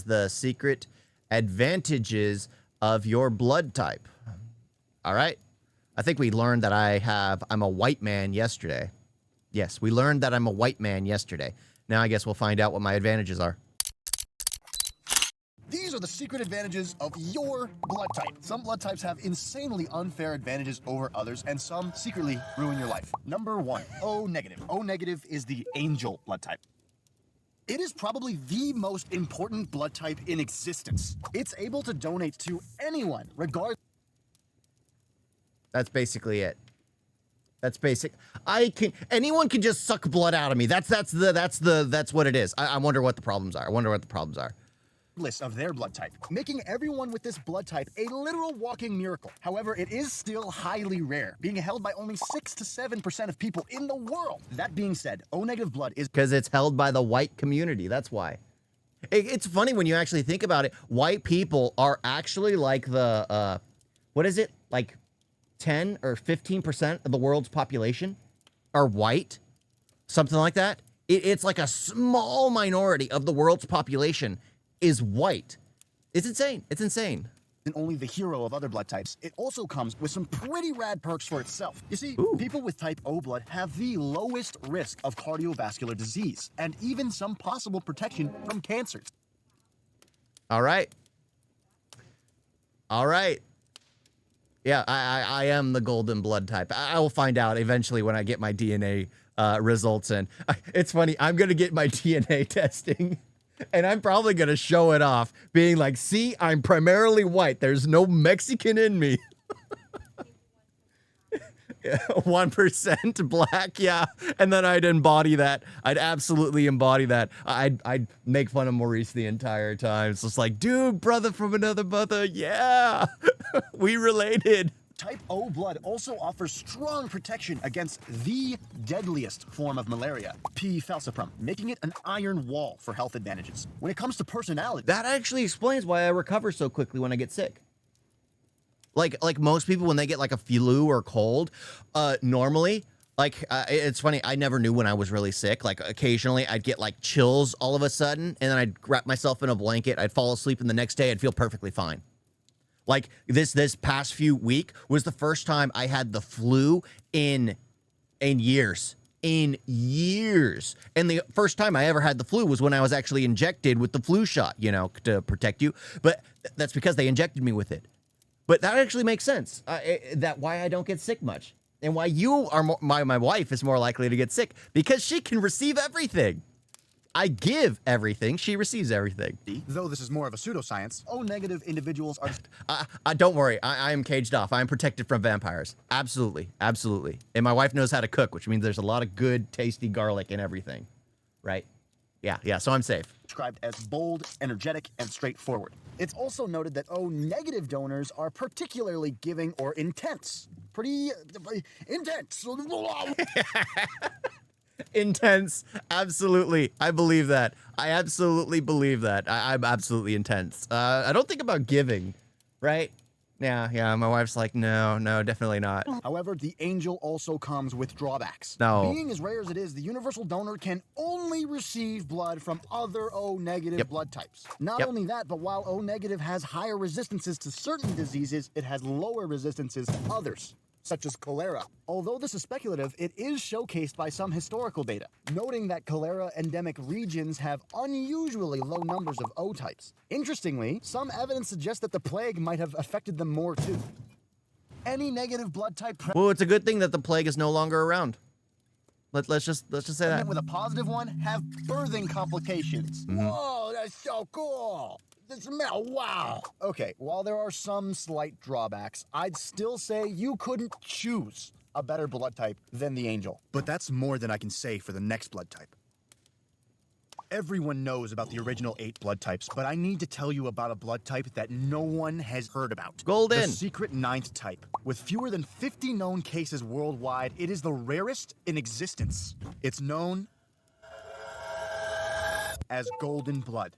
the secret advantages of your blood type. All right. I think we learned that I'm a white man yesterday. Yes, we learned that I'm a white man yesterday. Now I guess we'll find out what my advantages are. These are the secret advantages of your blood type. Some blood types have insanely unfair advantages over others, and some secretly ruin your life. Number 1, O negative. O negative is the angel blood type. It is probably the most important blood type in existence. It's able to donate to anyone, regardless. That's basically it. That's basic. Anyone can just suck blood out of me. That's what it is. I wonder what the problems are. Of their blood type, making everyone with this blood type a literal walking miracle. However, it is still highly rare, being held by only 6 to 7% of people in the world. That being said, O negative blood is because it's held by the white community. That's why. It's funny when you actually think about it. White people are actually like the what is it, like 10 or 15% of the world's population are white, something like that. It's like a small minority of the world's population is white. It's insane. It's insane. And only the hero of other blood types. It also comes with some pretty rad perks for itself. You see, people with type O blood have the lowest risk of cardiovascular disease and even some possible protection from cancers. All right. All right. Yeah, I am the golden blood type. I will find out eventually when I get my DNA results in. It's funny. I'm going to get my DNA testing. And I'm probably going to show it off, being like, see, I'm primarily white. There's no Mexican in me. 1% black, yeah. And then I'd embody that. I'd absolutely embody that. I'd make fun of Maurice the entire time. It's just like, dude, brother from another mother, yeah. We related. Type O blood also offers strong protection against the deadliest form of malaria, P. falciparum, making it an iron wall for health advantages. When it comes to personality, that actually explains why I recover so quickly when I get sick. Like most people, when they get like a flu or cold, normally, like it's funny, I never knew when I was really sick. Like occasionally I'd get like chills all of a sudden, and then I'd wrap myself in a blanket, I'd fall asleep, and the next day I'd feel perfectly fine. Like this past few week was the first time I had the flu in years. And the first time I ever had the flu was when I was actually injected with the flu shot, you know, to protect you. But that's because they injected me with it. But that actually makes sense. That why I don't get sick much, and why you are my wife is more likely to get sick, because she can receive everything. I give everything, she receives everything. Though this is more of a pseudoscience, O negative individuals are... Don't worry, I am caged off. I am protected from vampires. Absolutely, absolutely. And my wife knows how to cook, which means there's a lot of good, tasty garlic in everything, right? Yeah, so I'm safe. Described as bold, energetic, and straightforward. It's also noted that O negative donors are particularly giving or intense. Pretty intense. Intense, absolutely. I believe that. I absolutely believe that. I'm absolutely intense. I don't think about giving, right? Yeah. My wife's like, no, definitely not. However, the angel also comes with drawbacks. No. Being as rare as it is, the universal donor can only receive blood from other O negative blood types. Not only that, but while O negative has higher resistances to certain diseases, it has lower resistances to others, such as cholera. Although this is speculative, it is showcased by some historical data, noting that cholera endemic regions have unusually low numbers of O types. Interestingly, some evidence suggests that the plague might have affected them more too. Any negative blood type... Well, it's a good thing that the plague is no longer around. Let's just say that. ...with a positive one have birthing complications. Whoa, that's so cool! The smell, wow! Okay, while there are some slight drawbacks, I'd still say you couldn't choose a better blood type than the angel. But that's more than I can say for the next blood type. Everyone knows about the original 8 blood types, but I need to tell you about a blood type that no one has heard about. Golden. The secret 9th type. With fewer than 50 known cases worldwide, it is the rarest in existence. It's known as golden blood.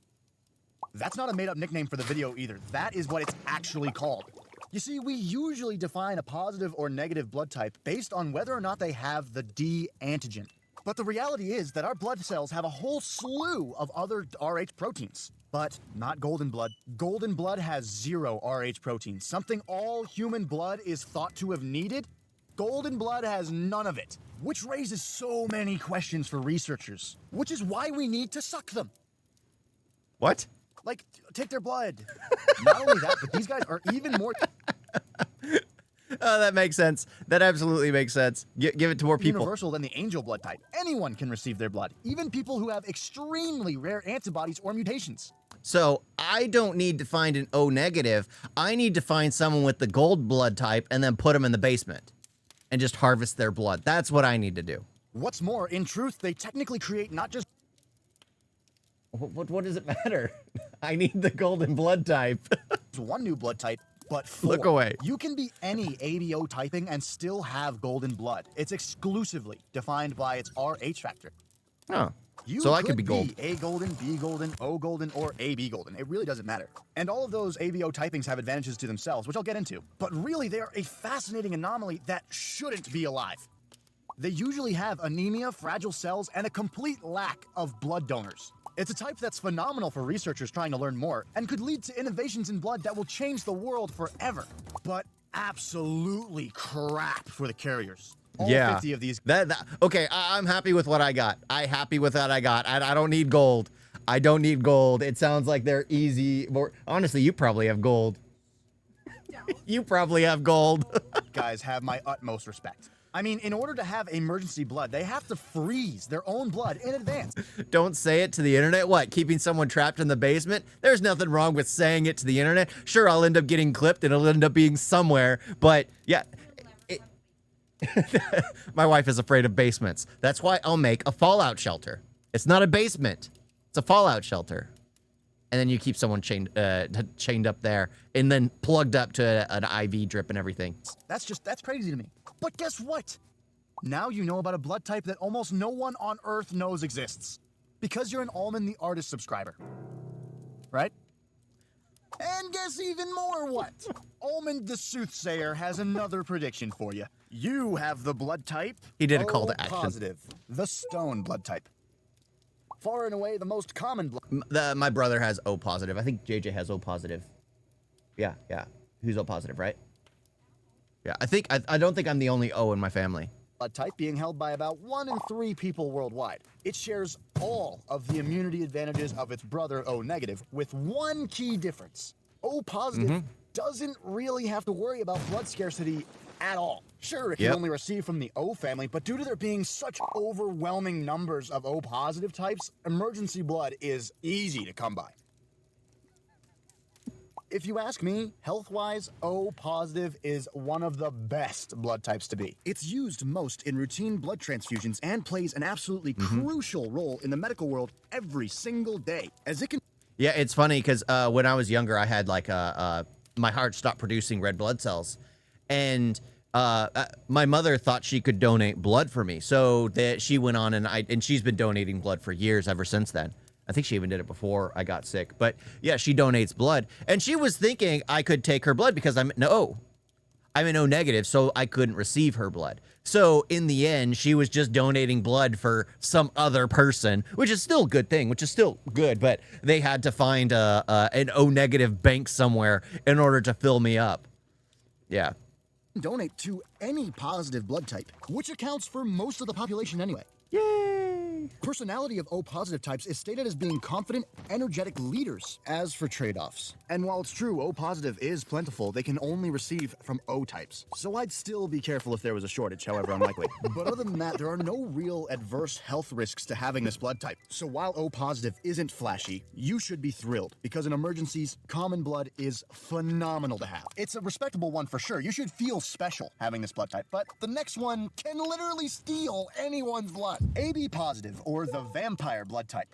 That's not a made-up nickname for the video either. That is what it's actually called. You see, we usually define a positive or negative blood type based on whether or not they have the D antigen. But the reality is that our blood cells have a whole slew of other Rh proteins. But not golden blood. Golden blood has 0 Rh protein, something all human blood is thought to have needed. Golden blood has none of it, which raises so many questions for researchers, which is why we need to suck them. What? Like, take their blood. Not only that, but these guys are even more Oh, that makes sense. That absolutely makes sense. Give it to more people. universal than the angel blood type. Anyone can receive their blood, even people who have extremely rare antibodies or mutations. So I don't need to find an O negative. I need to find someone with the gold blood type and then put them in the basement and just harvest their blood. That's what I need to do. What's more, in truth, they technically create not just What does it matter? I need the golden blood type. one new blood type, but 4. Look away. You can be any ABO typing and still have golden blood. It's exclusively defined by its Rh factor. Oh. You So I could be gold. A golden, B golden, O golden, or AB golden. It really doesn't matter. And all of those ABO typings have advantages to themselves, which I'll get into. But really, they are a fascinating anomaly that shouldn't be alive. They usually have anemia, fragile cells, and a complete lack of blood donors. It's a type that's phenomenal for researchers trying to learn more, and could lead to innovations in blood that will change the world forever. But absolutely crap for the carriers. All 50 of these. Okay, I'm happy with what I got. I'm happy with what I got. I don't need gold. I don't need gold. It sounds like they're easy. Honestly, you probably have gold. You probably have gold. Guys have my utmost respect. I mean, in order to have emergency blood, they have to freeze their own blood in advance. Don't say it to the internet. What, keeping someone trapped in the basement? There's nothing wrong with saying it to the internet. Sure, I'll end up getting clipped and it'll end up being somewhere, but yeah. My wife is afraid of basements. That's why I'll make a fallout shelter. It's not a basement. It's a fallout shelter. And then you keep someone chained up there and then plugged up to an IV drip and everything. That's crazy to me. But guess what? Now you know about a blood type that almost no one on Earth knows exists. Because you're an Almond the Artist subscriber. Right? And guess even more what? Almond the Soothsayer has another prediction for you. You have the blood type. He did a call to O action. positive, the stone blood type. Far and away the most common blood. My brother has O positive. I think JJ has O positive. Yeah. Who's O positive, right? Yeah, I don't think I'm the only O in my family. Blood type being held by about 1 in 3 people worldwide. It shares all of the immunity advantages of its brother O negative, with one key difference. O positive doesn't really have to worry about blood scarcity at all. Sure, it can only receive from the O family, but due to there being such overwhelming numbers of O positive types, emergency blood is easy to come by. If you ask me, health-wise, O positive is one of the best blood types to be. It's used most in routine blood transfusions and plays an absolutely crucial role in the medical world every single day, as it can... Yeah, it's funny because when I was younger, I had like my heart stopped producing red blood cells, and my mother thought she could donate blood for me, so that she went on and she's been donating blood for years ever since then. I think she even did it before I got sick, but yeah, she donates blood, and she was thinking I could take her blood because I'm an O negative, so I couldn't receive her blood. So in the end, she was just donating blood for some other person, which is still a good thing, which is still good, but they had to find an O negative bank somewhere in order to fill me up. Yeah. Donate to any positive blood type, which accounts for most of the population anyway. Yay! Personality of O positive types is stated as being confident, energetic leaders. As for trade-offs, and while it's true O positive is plentiful, they can only receive from O types. So I'd still be careful if there was a shortage, however unlikely. But other than that, there are no real adverse health risks to having this blood type. So while O positive isn't flashy, you should be thrilled, because in emergencies, common blood is phenomenal to have. It's a respectable one for sure. You should feel special having this blood type, but the next one can literally steal anyone's blood. AB positive, or the vampire blood type.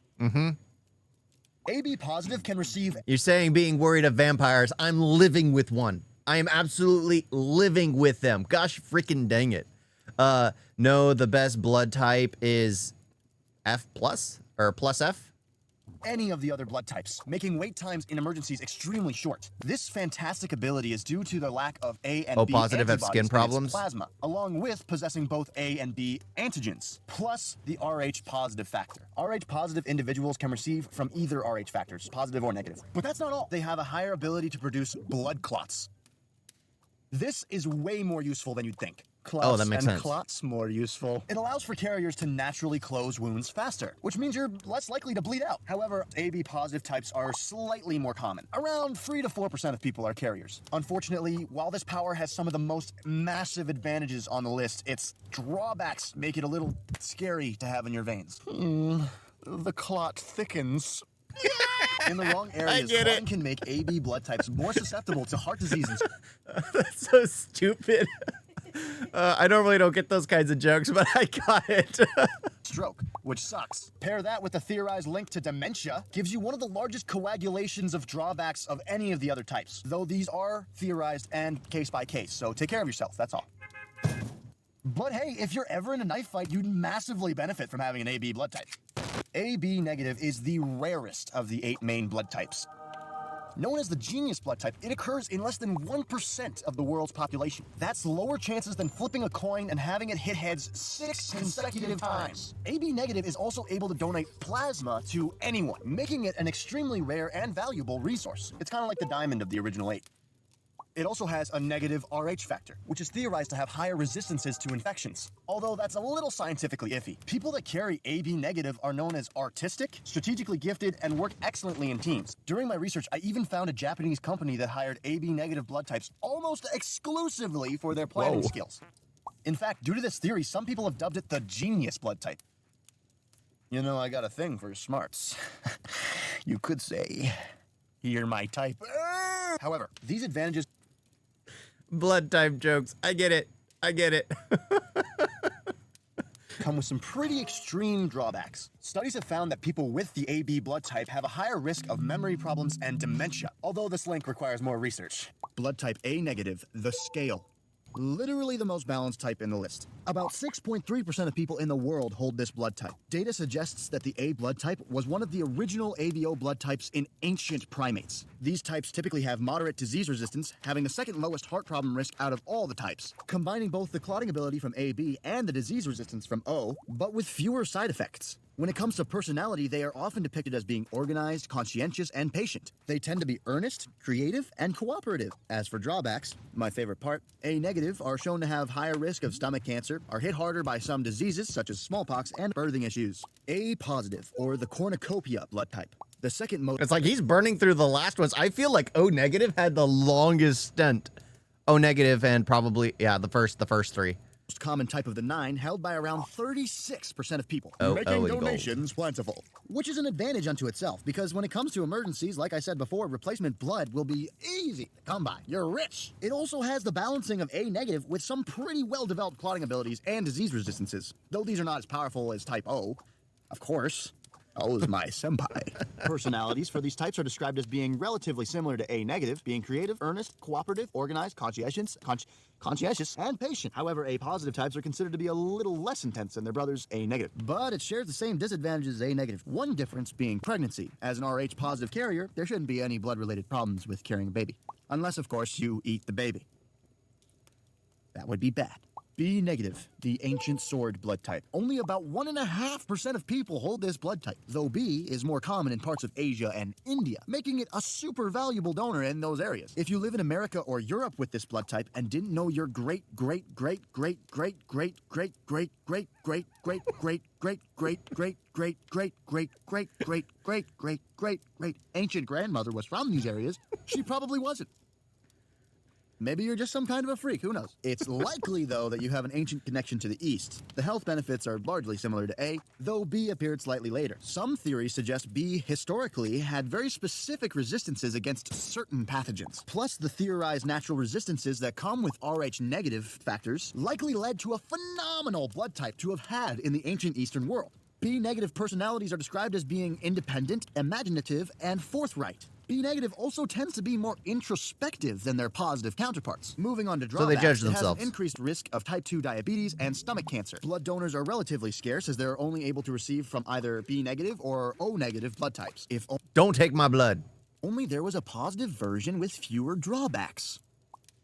AB positive can receive... You're saying being worried of vampires. I'm living with one. I am absolutely living with them. Gosh freaking dang it. No, the best blood type is F plus or plus F. any of the other blood types, making wait times in emergencies extremely short. This fantastic ability is due to the lack of A and B positive have antibodies skin in its problems? plasma, along with possessing both A and B antigens, plus the Rh positive factor. Rh positive individuals can receive from either Rh factors, positive or negative. But that's not all. They have a higher ability to produce blood clots. This is way more useful than you'd think. Oh, that makes sense. Clots more useful. It allows for carriers to naturally close wounds faster, which means you're less likely to bleed out. However, AB positive types are slightly more common. Around 3 to 4% of people are carriers. Unfortunately, while this power has some of the most massive advantages on the list, its drawbacks make it a little scary to have in your veins. The clot thickens. In the wrong areas, clotting can make AB blood types more susceptible to heart diseases. That's so stupid. I normally don't get those kinds of jokes, but I got it. Stroke, which sucks. Pair that with the theorized link to dementia, gives you one of the largest coagulations of drawbacks of any of the other types, though these are theorized and case by case, so take care of yourself, that's all. But hey, if you're ever in a knife fight, you'd massively benefit from having an AB blood type. AB negative is the rarest of the 8 main blood types. Known as the genius blood type, it occurs in less than 1% of the world's population. That's lower chances than flipping a coin and having it hit heads 6 consecutive times. AB negative is also able to donate plasma to anyone, making it an extremely rare and valuable resource. It's kind of like the diamond of the original 8. It also has a negative Rh factor, which is theorized to have higher resistances to infections. Although that's a little scientifically iffy. People that carry AB negative are known as artistic, strategically gifted, and work excellently in teams. During my research, I even found a Japanese company that hired AB negative blood types almost exclusively for their planning skills. In fact, due to this theory, some people have dubbed it the genius blood type. You know, I got a thing for smarts. You could say, you're my type. However, these advantages Blood type jokes. I get it. I get it. come with some pretty extreme drawbacks. Studies have found that people with the AB blood type have a higher risk of memory problems and dementia, although this link requires more research. Blood type A negative, the scale. Literally the most balanced type in the list. About 6.3% of people in the world hold this blood type. Data suggests that the A blood type was one of the original ABO blood types in ancient primates. These types typically have moderate disease resistance, having the second lowest heart problem risk out of all the types, combining both the clotting ability from AB and the disease resistance from O, but with fewer side effects. When it comes to personality, they are often depicted as being organized, conscientious, and patient. They tend to be earnest, creative, and cooperative. As for drawbacks, my favorite part, A negative are shown to have higher risk of stomach cancer, are hit harder by some diseases such as smallpox and birthing issues. A positive, or the cornucopia blood type. The second most— It's like he's burning through the last ones. I feel like O negative had the longest stint. O negative and probably, yeah, the first 3. most common type of the 9, held by around 36% of people, Oh, making in donations plentiful. Which is an advantage unto itself, because when it comes to emergencies, like I said before, replacement blood will be easy to come by. You're rich. It also has the balancing of A negative with some pretty well-developed clotting abilities and disease resistances, though these are not as powerful as type O. Of course. O is my senpai. Personalities for these types are described as being relatively similar to A negative, being creative, earnest, cooperative, organized, conscientious, and patient. However, A positive types are considered to be a little less intense than their brothers A negative. But it shares the same disadvantages as A negative. One difference being pregnancy. As an Rh positive carrier, there shouldn't be any blood-related problems with carrying a baby. Unless, of course, you eat the baby. That would be bad. B negative, the ancient sword blood type. Only about 1.5% of people hold this blood type, though B is more common in parts of Asia and India, making it a super valuable donor in those areas. If you live in America or Europe with this blood type and didn't know your great ancient grandmother was from these areas, she probably wasn't. Maybe you're just some kind of a freak, who knows? It's likely, though, that you have an ancient connection to the East. The health benefits are largely similar to A, though B appeared slightly later. Some theories suggest B historically had very specific resistances against certain pathogens. Plus, the theorized natural resistances that come with Rh negative factors likely led to a phenomenal blood type to have had in the ancient Eastern world. B negative personalities are described as being independent, imaginative, and forthright. B negative also tends to be more introspective than their positive counterparts. Moving on to So they drawbacks, judge it has themselves. an increased risk of type 2 diabetes and stomach cancer. Blood donors are relatively scarce as they're only able to receive from either B negative or O negative blood types. If Don't take my blood. only there was a positive version with fewer drawbacks.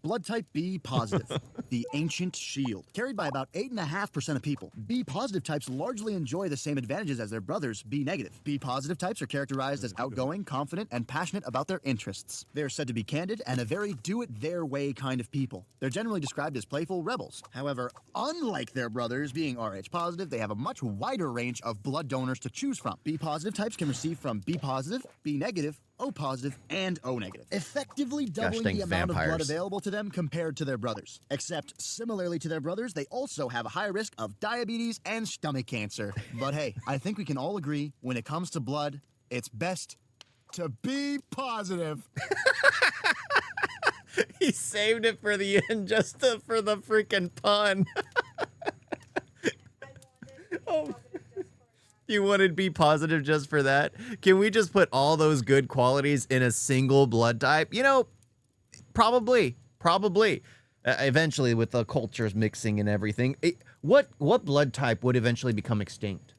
Blood type B positive, the ancient shield, carried by about 8.5% of people. B positive types largely enjoy the same advantages as their brothers, B negative. B positive types are characterized as outgoing, confident, and passionate about their interests. They are said to be candid and a very do-it-their-way kind of people. They're generally described as playful rebels. However, unlike their brothers being Rh positive, they have a much wider range of blood donors to choose from. B positive types can receive from B positive, B negative, O positive, and O negative, effectively doubling dang the amount of blood vampires. available to them compared to their brothers. Except, similarly to their brothers, they also have a high risk of diabetes and stomach cancer. But hey, I think we can all agree, when it comes to blood, it's best to be positive. He saved it for the end just for the freaking pun. Oh. You wanted be positive just for that? Can we just put all those good qualities in a single blood type? You know, probably. Eventually, with the cultures mixing and everything. What blood type would eventually become extinct?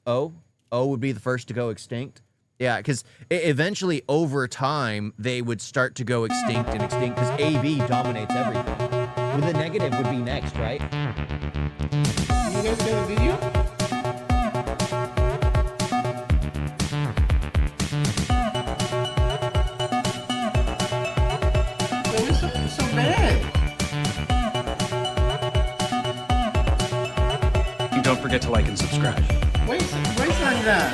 O? O would be the first to go extinct? Yeah, because eventually, over time, they would start to go extinct because AB dominates everything. Well, the negative would be next, right? You guys got a video? So bad. And don't forget to like and subscribe. Wait on that.